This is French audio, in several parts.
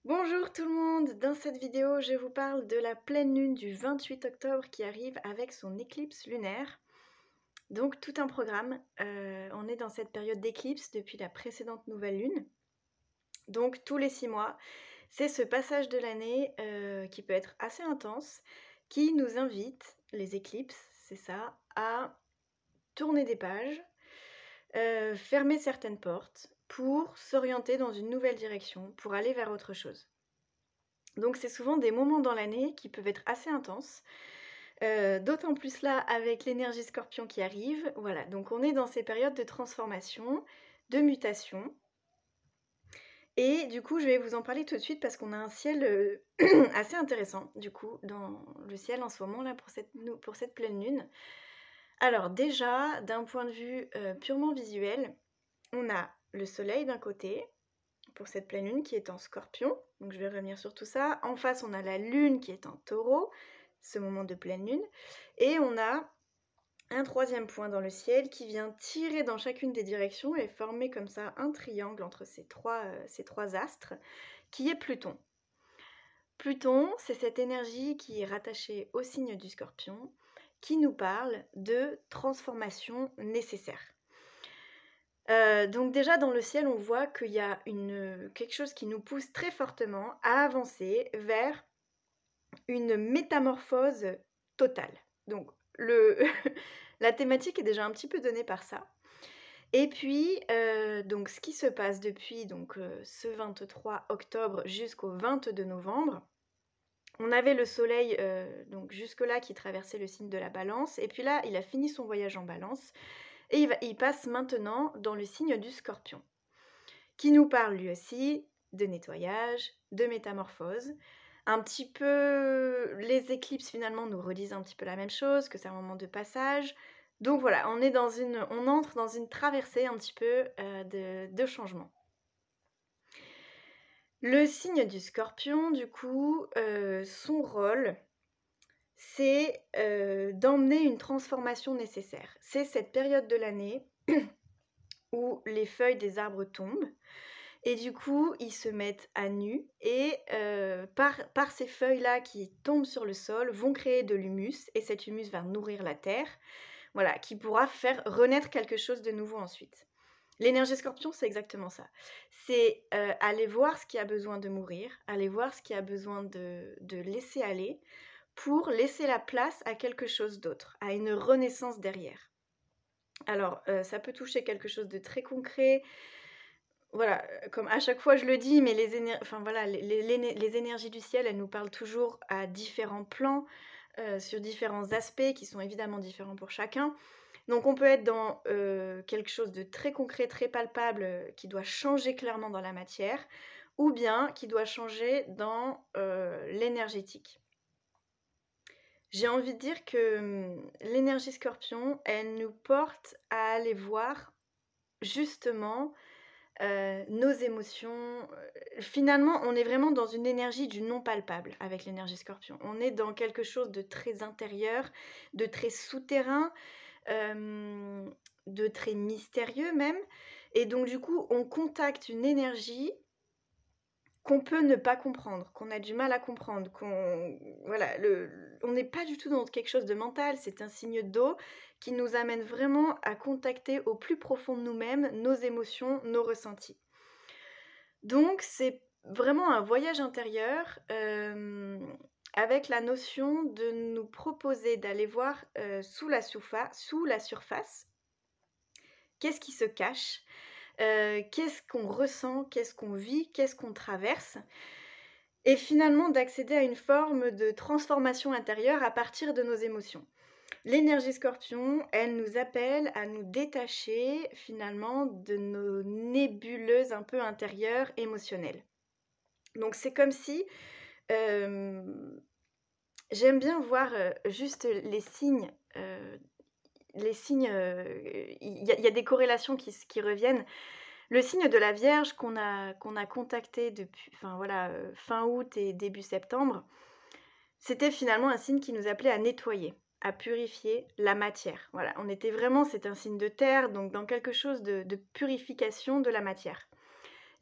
Bonjour tout le monde, dans cette vidéo je vous parle de la pleine lune du 28 octobre qui arrive avec son éclipse lunaire. Donc tout un programme, on est dans cette période d'éclipse depuis la précédente nouvelle lune. Donc tous les 6 mois, c'est ce passage de l'année qui peut être assez intense, qui nous invite, les éclipses, c'est ça, à tourner des pages, fermer certaines portes pour s'orienter dans une nouvelle direction, pour aller vers autre chose. Donc c'est souvent des moments dans l'année qui peuvent être assez intenses, d'autant plus là avec l'énergie Scorpion qui arrive. Voilà, donc on est dans ces périodes de transformation, de mutation et du coup je vais vous en parler tout de suite parce qu'on a un ciel, assez intéressant du coup dans le ciel en ce moment là pour cette pleine lune. Alors déjà, d'un point de vue, purement visuel, on a le soleil d'un côté, pour cette pleine lune qui est en Scorpion, donc je vais revenir sur tout ça. En face, on a la lune qui est en Taureau, ce moment de pleine lune, et on a un troisième point dans le ciel qui vient tirer dans chacune des directions et former comme ça un triangle entre ces trois astres, qui est Pluton. Pluton, c'est cette énergie qui est rattachée au signe du Scorpion, qui nous parle de transformation nécessaire. Donc déjà dans le ciel, on voit qu'il y a quelque chose qui nous pousse très fortement à avancer vers une métamorphose totale. Donc la thématique est déjà un petit peu donnée par ça. Et puis, donc ce qui se passe depuis ce 23 octobre jusqu'au 22 novembre, on avait le soleil donc jusque-là qui traversait le signe de la Balance, et puis là, il a fini son voyage en Balance, et il passe maintenant dans le signe du Scorpion, qui nous parle lui aussi de nettoyage, de métamorphose. Un petit peu, les éclipses finalement nous redisent un petit peu la même chose, que c'est un moment de passage. Donc voilà, on entre dans une traversée un petit peu de changement. Le signe du Scorpion, du coup, son rôle, c'est d'emmener une transformation nécessaire. C'est cette période de l'année où les feuilles des arbres tombent, et du coup, ils se mettent à nu et par ces feuilles-là qui tombent sur le sol, vont créer de l'humus, et cet humus va nourrir la terre, voilà, qui pourra faire renaître quelque chose de nouveau ensuite. L'énergie Scorpion, c'est exactement ça. C'est aller voir ce qui a besoin de mourir, aller voir ce qui a besoin de laisser aller, pour laisser la place à quelque chose d'autre, à une renaissance derrière. Alors, ça peut toucher quelque chose de très concret. Voilà, comme à chaque fois je le dis, mais les énergies du ciel, elles nous parlent toujours à différents plans, sur différents aspects qui sont évidemment différents pour chacun. Donc on peut être dans quelque chose de très concret, très palpable, qui doit changer clairement dans la matière, ou bien qui doit changer dans l'énergétique. J'ai envie de dire que l'énergie Scorpion, elle nous porte à aller voir justement nos émotions. Finalement, on est vraiment dans une énergie du non palpable avec l'énergie Scorpion. On est dans quelque chose de très intérieur, de très souterrain, de très mystérieux même. Et donc du coup, on contacte une énergie qu'on peut ne pas comprendre, qu'on a du mal à comprendre, on n'est pas du tout dans quelque chose de mental, c'est un signe d'eau qui nous amène vraiment à contacter au plus profond de nous-mêmes nos émotions, nos ressentis. Donc c'est vraiment un voyage intérieur, avec la notion de nous proposer d'aller voir, sous la surface, qu'est-ce qui se cache, qu'est-ce qu'on ressent, qu'est-ce qu'on vit, qu'est-ce qu'on traverse, et finalement d'accéder à une forme de transformation intérieure à partir de nos émotions. L'énergie Scorpion, elle nous appelle à nous détacher finalement de nos nébuleuses un peu intérieures émotionnelles. Donc c'est comme si, j'aime bien voir juste les signes, il y a des corrélations qui reviennent. Le signe de la Vierge qu'on a contacté depuis, enfin voilà, fin août et début septembre, c'était finalement un signe qui nous appelait à nettoyer, à purifier la matière. Voilà, c'est un signe de terre, donc dans quelque chose de purification de la matière.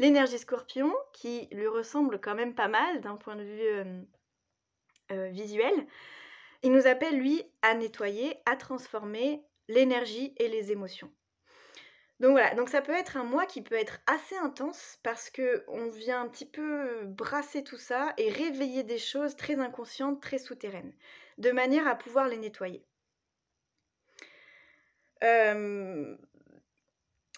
l'énergie Scorpion, qui lui ressemble quand même pas mal d'un point de vue visuel, il nous appelle, lui, à nettoyer, à transformer l'énergie et les émotions. Donc voilà, donc ça peut être un mois qui peut être assez intense parce qu'on vient un petit peu brasser tout ça et réveiller des choses très inconscientes, très souterraines, de manière à pouvoir les nettoyer.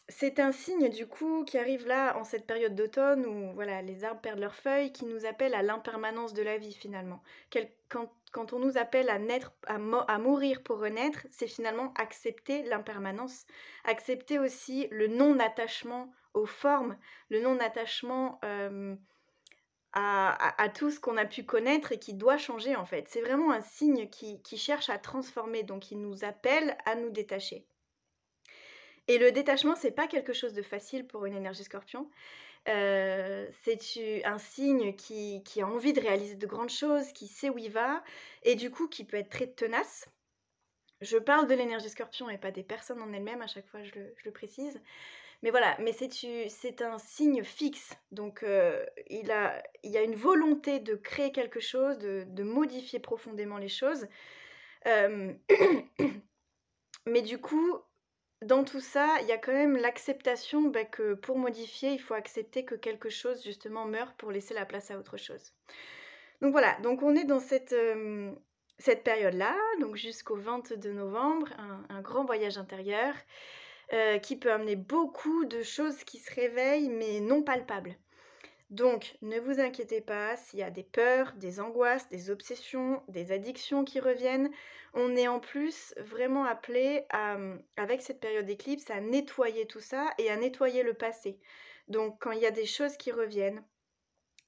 C'est un signe du coup qui arrive là en cette période d'automne où voilà, les arbres perdent leurs feuilles, qui nous appelle à l'impermanence de la vie finalement. Quand on nous appelle à naître, à mourir pour renaître, c'est finalement accepter l'impermanence, accepter aussi le non-attachement aux formes, le non-attachement à tout ce qu'on a pu connaître et qui doit changer en fait. C'est vraiment un signe qui cherche à transformer, donc il nous appelle à nous détacher. Et le détachement, c'est pas quelque chose de facile pour une énergie Scorpion. C'est un signe qui a envie de réaliser de grandes choses, qui sait où il va et du coup qui peut être très tenace. Je parle de l'énergie Scorpion et pas des personnes en elles-mêmes, à chaque fois je le précise. Mais voilà, mais c'est un signe fixe, donc il y a une volonté de créer quelque chose, de modifier profondément les choses. Mais du coup, dans tout ça, il y a quand même l'acceptation que pour modifier, il faut accepter que quelque chose justement meure pour laisser la place à autre chose. Donc voilà, donc on est dans cette période-là, donc jusqu'au 22 novembre, un grand voyage intérieur qui peut amener beaucoup de choses qui se réveillent mais non palpables. Donc, ne vous inquiétez pas s'il y a des peurs, des angoisses, des obsessions, des addictions qui reviennent. On est en plus vraiment appelé, avec cette période d'éclipse, à nettoyer tout ça et à nettoyer le passé. Donc, quand il y a des choses qui reviennent,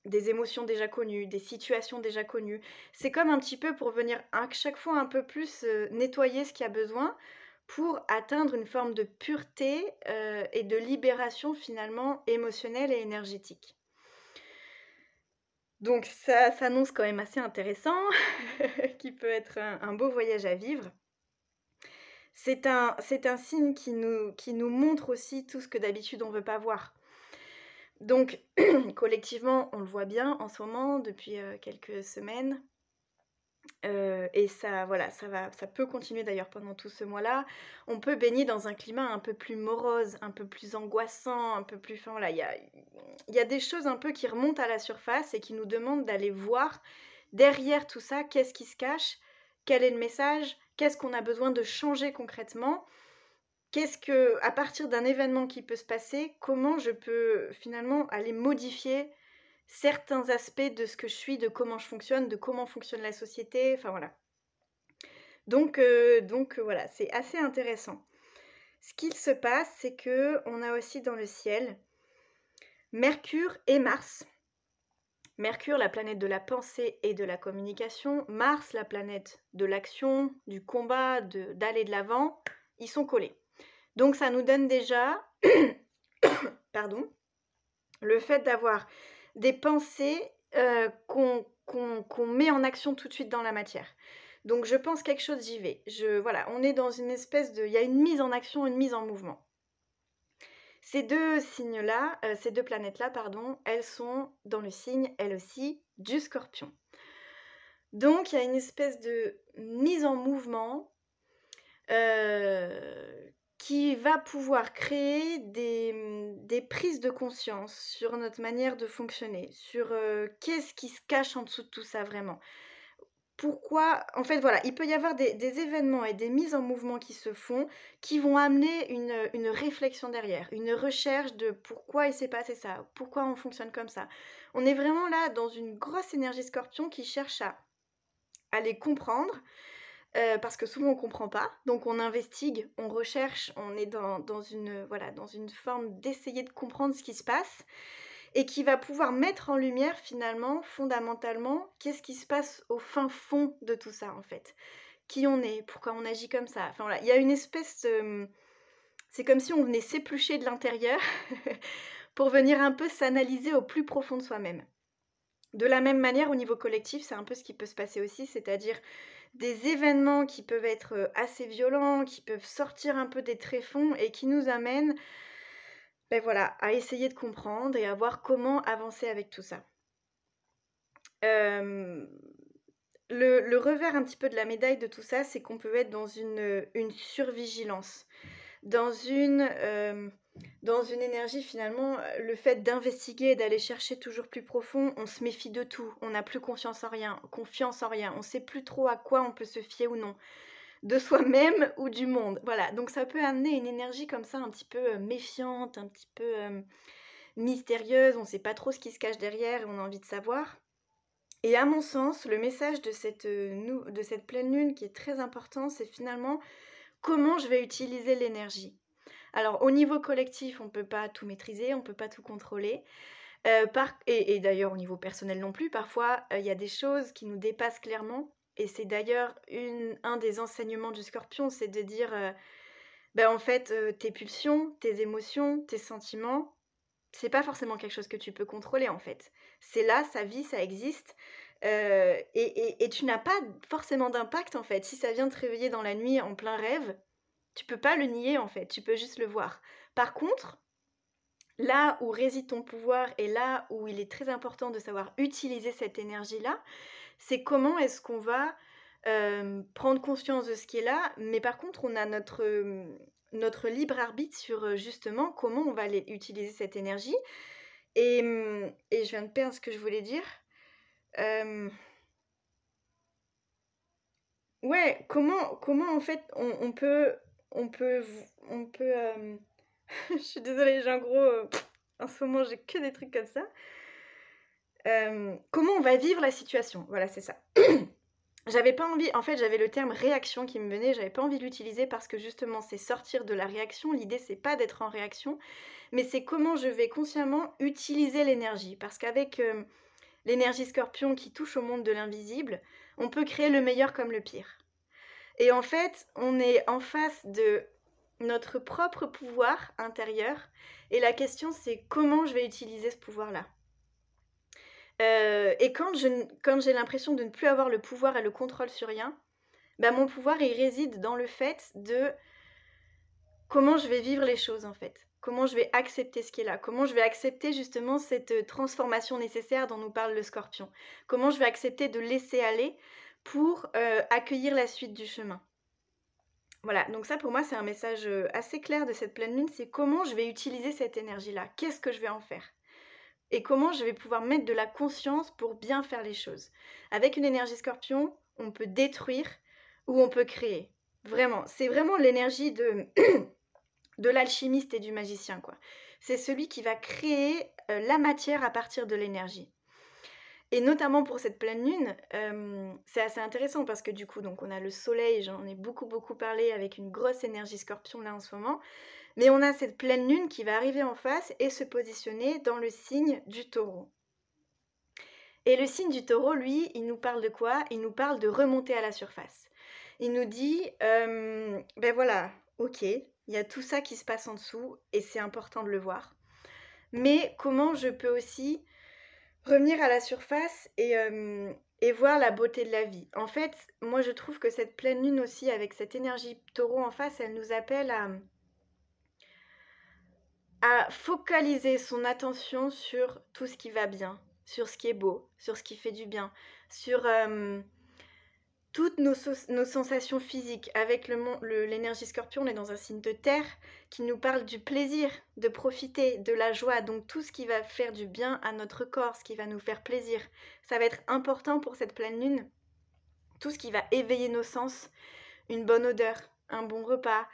des émotions déjà connues, des situations déjà connues, c'est comme un petit peu pour venir à chaque fois un peu plus nettoyer ce qu'il y a besoin pour atteindre une forme de pureté et de libération finalement émotionnelle et énergétique. Donc ça s'annonce quand même assez intéressant, qui peut être un beau voyage à vivre. C'est un signe qui nous montre aussi tout ce que d'habitude on ne veut pas voir. Donc collectivement, on le voit bien en ce moment depuis quelques semaines. Et ça, voilà, ça peut continuer d'ailleurs pendant tout ce mois-là. On peut baigner dans un climat un peu plus morose, un peu plus angoissant, un peu plus... Enfin voilà, il y a des choses un peu qui remontent à la surface et qui nous demandent d'aller voir derrière tout ça, qu'est-ce qui se cache, quel est le message, qu'est-ce qu'on a besoin de changer concrètement, à partir d'un événement qui peut se passer, comment je peux finalement aller modifier certains aspects de ce que je suis, de comment je fonctionne, de comment fonctionne la société, enfin voilà. Donc voilà, c'est assez intéressant. Ce qu'il se passe, c'est qu'on a aussi dans le ciel Mercure et Mars. Mercure, la planète de la pensée et de la communication. Mars, la planète de l'action, du combat, d'aller de l'avant. Ils sont collés. Donc ça nous donne déjà pardon, le fait d'avoir des pensées qu'on met en action tout de suite dans la matière. Donc je pense quelque chose, j'y vais. Voilà, on est dans une espèce de... Il y a une mise en action, une mise en mouvement. Ces deux signes-là, ces deux planètes-là, pardon, elles sont dans le signe, elles aussi, du Scorpion. Donc il y a une espèce de mise en mouvement qui va pouvoir créer des prises de conscience sur notre manière de fonctionner, sur qu'est-ce qui se cache en dessous de tout ça vraiment. Pourquoi, en fait voilà, il peut y avoir des événements et des mises en mouvement qui se font, qui vont amener une réflexion derrière, une recherche de pourquoi il s'est passé ça, pourquoi on fonctionne comme ça. On est vraiment là dans une grosse énergie Scorpion qui cherche à les comprendre, parce que souvent on ne comprend pas, donc on investigue, on recherche, on est dans une forme d'essayer de comprendre ce qui se passe, et qui va pouvoir mettre en lumière finalement, fondamentalement, qu'est-ce qui se passe au fin fond de tout ça en fait. Qui on est, pourquoi on agit comme ça. Enfin voilà, il y a une espèce... c'est comme si on venait s'éplucher de l'intérieur pour venir un peu s'analyser au plus profond de soi-même. De la même manière, au niveau collectif, c'est un peu ce qui peut se passer aussi, c'est-à-dire des événements qui peuvent être assez violents, qui peuvent sortir un peu des tréfonds et qui nous amènent ben voilà, à essayer de comprendre et à voir comment avancer avec tout ça. Hem, le revers un petit peu de la médaille de tout ça, c'est qu'on peut être dans une survigilance, dans dans une énergie finalement, le fait d'investiguer, d'aller chercher toujours plus profond, on se méfie de tout, on n'a plus confiance en rien, on sait plus trop à quoi on peut se fier ou non, de soi-même ou du monde. Voilà, donc ça peut amener une énergie comme ça un petit peu, méfiante, un petit peu, mystérieuse, on sait pas trop ce qui se cache derrière et on a envie de savoir. Et à mon sens, le message de cette pleine lune qui est très important, c'est finalement comment je vais utiliser l'énergie. Alors au niveau collectif, on peut pas tout maîtriser, on peut pas tout contrôler, et d'ailleurs au niveau personnel non plus, parfois, il y a des choses qui nous dépassent clairement et c'est d'ailleurs un des enseignements du Scorpion, c'est de dire, en fait, tes pulsions, tes émotions, tes sentiments, c'est pas forcément quelque chose que tu peux contrôler, en fait. C'est là, ça vit, ça existe, et tu n'as pas forcément d'impact, en fait. Si ça vient te réveiller dans la nuit en plein rêve, tu peux pas le nier, en fait, tu peux juste le voir. Par contre, là où réside ton pouvoir et là où il est très important de savoir utiliser cette énergie-là, c'est comment est-ce qu'on va, prendre conscience de ce qui est là, mais par contre on a notre libre arbitre sur, justement comment on va aller utiliser cette énergie et je viens de perdre ce que je voulais dire. Hem, ouais, comment en fait on peut, je suis désolée, j'ai un gros, en ce moment j'ai que des trucs comme ça. Comment on va vivre la situation? Voilà, c'est ça. J'avais pas envie en fait, j'avais le terme réaction qui me venait, j'avais pas envie de l'utiliser parce que justement, c'est sortir de la réaction. L'idée, c'est pas d'être en réaction, mais c'est comment je vais consciemment utiliser l'énergie. Parce qu'avec, l'énergie Scorpion qui touche au monde de l'invisible, on peut créer le meilleur comme le pire. Et en fait, on est en face de notre propre pouvoir intérieur et la question, c'est comment je vais utiliser ce pouvoir-là? Et quand j'ai l'impression de ne plus avoir le pouvoir et le contrôle sur rien, bah, mon pouvoir, il réside dans le fait de comment je vais vivre les choses, en fait. Comment je vais accepter ce qui est là. Comment je vais accepter justement cette, transformation nécessaire dont nous parle le Scorpion. Comment je vais accepter de laisser aller pour, accueillir la suite du chemin. Voilà, donc ça pour moi, c'est un message, assez clair de cette pleine lune, c'est comment je vais utiliser cette énergie-là? Qu'est-ce que je vais en faire? Et comment je vais pouvoir mettre de la conscience pour bien faire les choses. Avec une énergie Scorpion, on peut détruire ou on peut créer. Vraiment, c'est vraiment l'énergie de de l'alchimiste et du magicien, quoi. C'est celui qui va créer, la matière à partir de l'énergie. Et notamment pour cette pleine lune, c'est assez intéressant parce que du coup, donc on a le soleil, j'en ai beaucoup, beaucoup parlé avec une grosse énergie Scorpion là en ce moment. Mais on a cette pleine lune qui va arriver en face et se positionner dans le signe du Taureau. Et le signe du Taureau, lui, il nous parle de quoi? Il nous parle de remonter à la surface. Il nous dit, ben voilà, OK, il y a tout ça qui se passe en dessous et c'est important de le voir. Mais comment je peux aussi revenir à la surface et voir la beauté de la vie? En fait, moi je trouve que cette pleine lune aussi, avec cette énergie Taureau en face, elle nous appelle à focaliser son attention sur tout ce qui va bien, sur ce qui est beau, sur ce qui fait du bien, sur, toutes nos sensations physiques. Avec l'énergie Scorpion, on est dans un signe de terre qui nous parle du plaisir, de profiter, de la joie, donc tout ce qui va faire du bien à notre corps, ce qui va nous faire plaisir. Ça va être important pour cette pleine lune, tout ce qui va éveiller nos sens, une bonne odeur, un bon repas,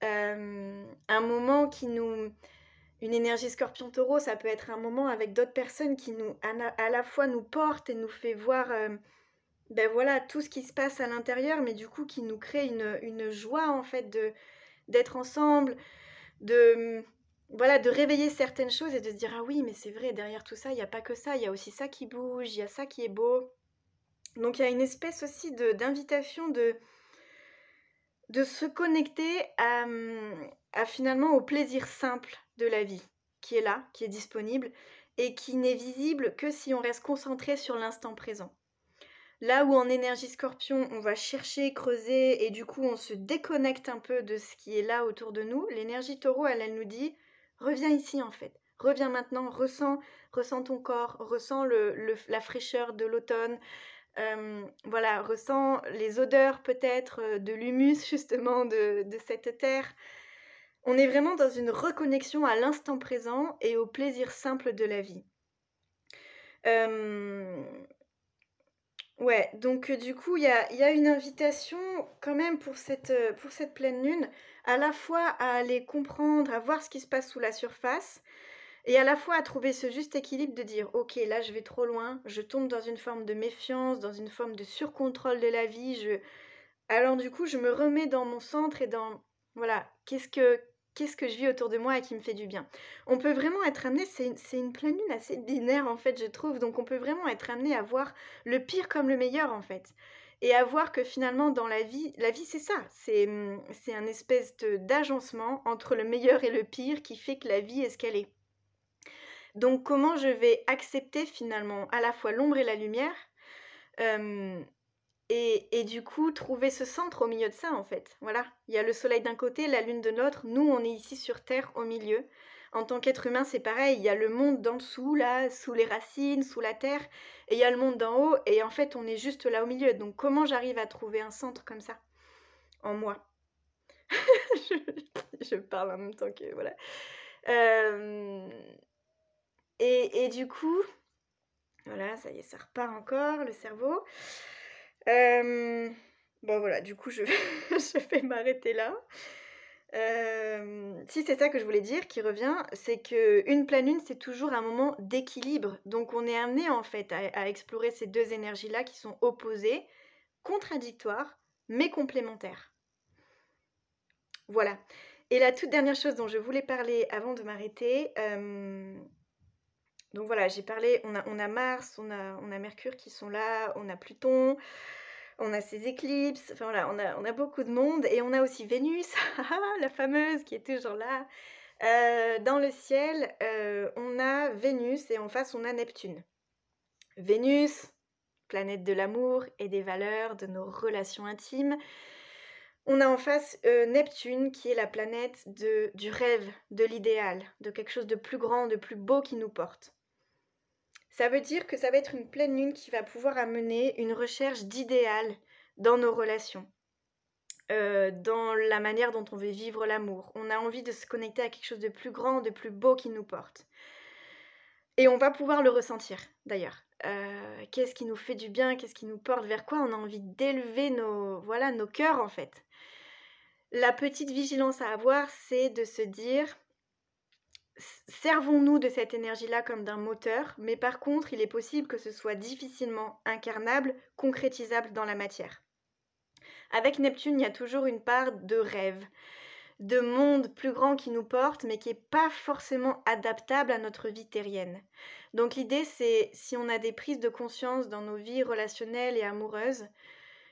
un moment qui nous une énergie Scorpion-Taureau, ça peut être un moment avec d'autres personnes qui nous à la fois nous portent et nous fait voir, voilà, tout ce qui se passe à l'intérieur, mais du coup qui nous crée une joie en fait d'être ensemble, de, voilà, de réveiller certaines choses et de se dire: «Ah oui, mais c'est vrai, derrière tout ça, il y a pas que ça, il y a aussi ça qui bouge, il y a ça qui est beau». Donc il y a une espèce aussi d'invitation de se connecter à finalement au plaisir simple de la vie, qui est là, qui est disponible et qui n'est visible que si on reste concentré sur l'instant présent. Là où en énergie Scorpion, on va chercher, creuser et du coup on se déconnecte un peu de ce qui est là autour de nous, l'énergie Taureau, elle nous dit: Reviens ici en fait. Reviens maintenant, ressens ton corps, ressens la fraîcheur de l'automne. Voilà, ressens les odeurs peut-être de l'humus justement de cette terre. On est vraiment dans une reconnexion à l'instant présent et au plaisir simple de la vie. Hem, ouais, donc du coup, il y a une invitation quand même pour cette pleine lune, à la fois à aller comprendre, à voir ce qui se passe sous la surface et à la fois à trouver ce juste équilibre de dire: «OK, là je vais trop loin, je tombe dans une forme de méfiance, dans une forme de surcontrôle de la vie, alors du coup, je me remets dans mon centre et dans voilà, qu'est-ce que je vis autour de moi et qui me fait du bien. On peut vraiment être amené, c'est une pleine lune assez binaire en fait, je trouve, donc on peut vraiment être amené à voir le pire comme le meilleur en fait. Et à voir que finalement dans la vie c'est ça, c'est un espèce d'agencement entre le meilleur et le pire qui fait que la vie est ce qu'elle est. Donc comment je vais accepter finalement à la fois l'ombre et la lumière, hem et du coup, trouver ce centre au milieu de ça, en fait. Voilà, il y a le soleil d'un côté, la lune de l'autre. Nous, on est ici sur terre, au milieu. En tant qu'être humain, c'est pareil, il y a le monde d'en dessous, là, sous les racines, sous la terre, et il y a le monde d'en haut, et en fait, on est juste là au milieu. Donc comment j'arrive à trouver un centre comme ça, en moi? Je je parle en même temps que voilà. Hem et du coup, voilà, ça y est, ça repart encore, le cerveau. Bon voilà, du coup je je vais m'arrêter là. Si c'est ça que je voulais dire qui revient, c'est qu'une pleine lune, c'est toujours un moment d'équilibre. Donc on est amené en fait à explorer ces 2 énergies-là qui sont opposées, contradictoires, mais complémentaires. Voilà. Et la toute dernière chose dont je voulais parler avant de m'arrêter, donc voilà, j'ai parlé, on a Mars, on a Mercure qui sont là, on a Pluton, on a ces éclipses, enfin voilà, on a beaucoup de monde et on a aussi Vénus, la fameuse qui est toujours là. Dans le ciel, on a Vénus et en face on a Neptune. Vénus, planète de l'amour et des valeurs, de nos relations intimes. On a en face Neptune qui est la planète du rêve, de l'idéal, de quelque chose de plus grand, de plus beau qui nous porte. Ça veut dire que ça va être une pleine lune qui va pouvoir amener une recherche d'idéal dans nos relations, dans la manière dont on veut vivre l'amour. On a envie de se connecter à quelque chose de plus grand, de plus beau qui nous porte. Et on va pouvoir le ressentir d'ailleurs. Qu'est-ce qui nous fait du bien? Qu'est-ce qui nous porte? Vers quoi on a envie d'élever voilà, nos cœurs en fait? La petite vigilance à avoir, c'est de se dire: servons-nous de cette énergie-là comme d'un moteur, mais par contre, il est possible que ce soit difficilement incarnable, concrétisable dans la matière. Avec Neptune, il y a toujours une part de rêve, de monde plus grand qui nous porte, mais qui n'est pas forcément adaptable à notre vie terrienne. Donc l'idée, c'est si on a des prises de conscience dans nos vies relationnelles et amoureuses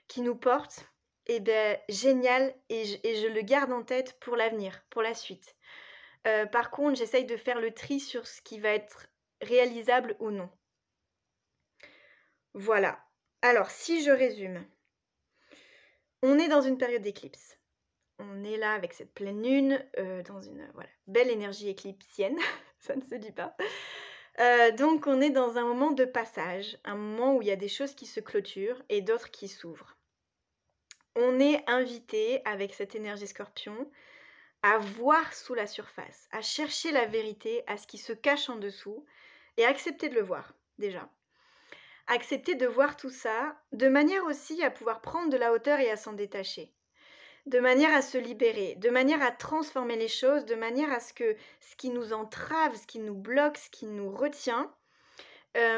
qui nous portent, eh bien génial, et je le garde en tête pour l'avenir, pour la suite. Par contre, j'essaye de faire le tri sur ce qui va être réalisable ou non. Voilà. Alors, si je résume, on est dans une période d'éclipse. On est là avec cette pleine lune, dans une, voilà, belle énergie éclipsienne, ça ne se dit pas. Donc on est dans un moment de passage, un moment où il y a des choses qui se clôturent et d'autres qui s'ouvrent. On est invité, avec cette énergie Scorpion, à voir sous la surface, à chercher la vérité, à ce qui se cache en dessous et accepter de le voir, déjà. Accepter de voir tout ça, de manière aussi à pouvoir prendre de la hauteur et à s'en détacher. De manière à se libérer, de manière à transformer les choses, de manière à ce que ce qui nous entrave, ce qui nous bloque, ce qui nous retient,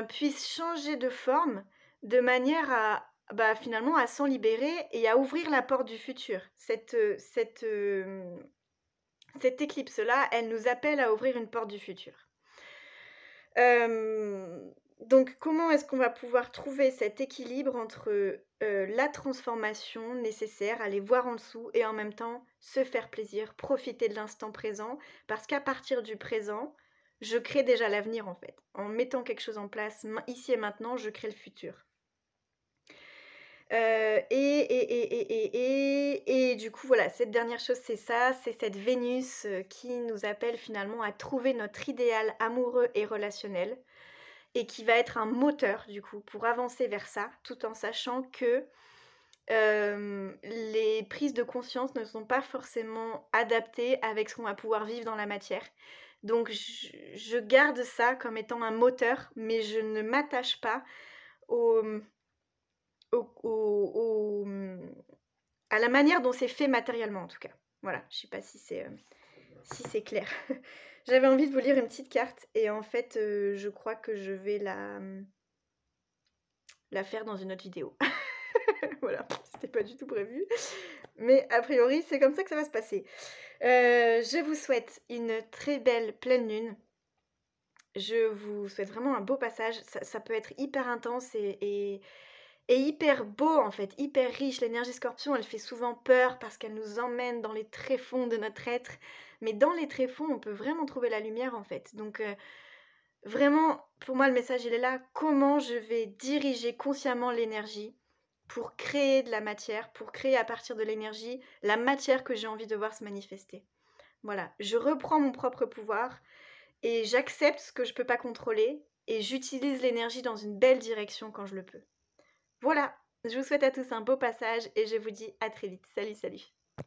puisse changer de forme, de manière à, bah, finalement à s'en libérer et à ouvrir la porte du futur. Cette éclipse-là, elle nous appelle à ouvrir une porte du futur. Donc comment est-ce qu'on va pouvoir trouver cet équilibre entre, la transformation nécessaire, aller voir en dessous et en même temps se faire plaisir, profiter de l'instant présent? Parce qu'à partir du présent, je crée déjà l'avenir en fait. En mettant quelque chose en place ici et maintenant, je crée le futur. Et du coup, voilà, cette dernière chose, c'est ça, c'est cette Vénus, qui nous appelle finalement à trouver notre idéal amoureux et relationnel et qui va être un moteur, du coup, pour avancer vers ça, tout en sachant que, les prises de conscience ne sont pas forcément adaptées avec ce qu'on va pouvoir vivre dans la matière. Donc je garde ça comme étant un moteur, mais je ne m'attache pas au, au à la manière dont c'est fait matériellement en tout cas. Voilà, je sais pas si c'est clair. J'avais envie de vous lire une petite carte et en fait, je crois que je vais la faire dans une autre vidéo. Voilà, c'était pas du tout prévu, mais a priori, c'est comme ça que ça va se passer. Je vous souhaite une très belle pleine lune. Je vous souhaite vraiment un beau passage. Ça peut être hyper intense et hyper beau en fait, hyper riche. L'énergie Scorpion, elle fait souvent peur parce qu'elle nous emmène dans les tréfonds de notre être. Mais dans les tréfonds, on peut vraiment trouver la lumière en fait. Donc vraiment, pour moi, le message, il est là. Comment je vais diriger consciemment l'énergie pour créer de la matière, pour créer à partir de l'énergie la matière que j'ai envie de voir se manifester. Voilà, je reprends mon propre pouvoir et j'accepte ce que je ne peux pas contrôler et j'utilise l'énergie dans une belle direction quand je le peux. Voilà, je vous souhaite à tous un beau passage et je vous dis à très vite. Salut, salut.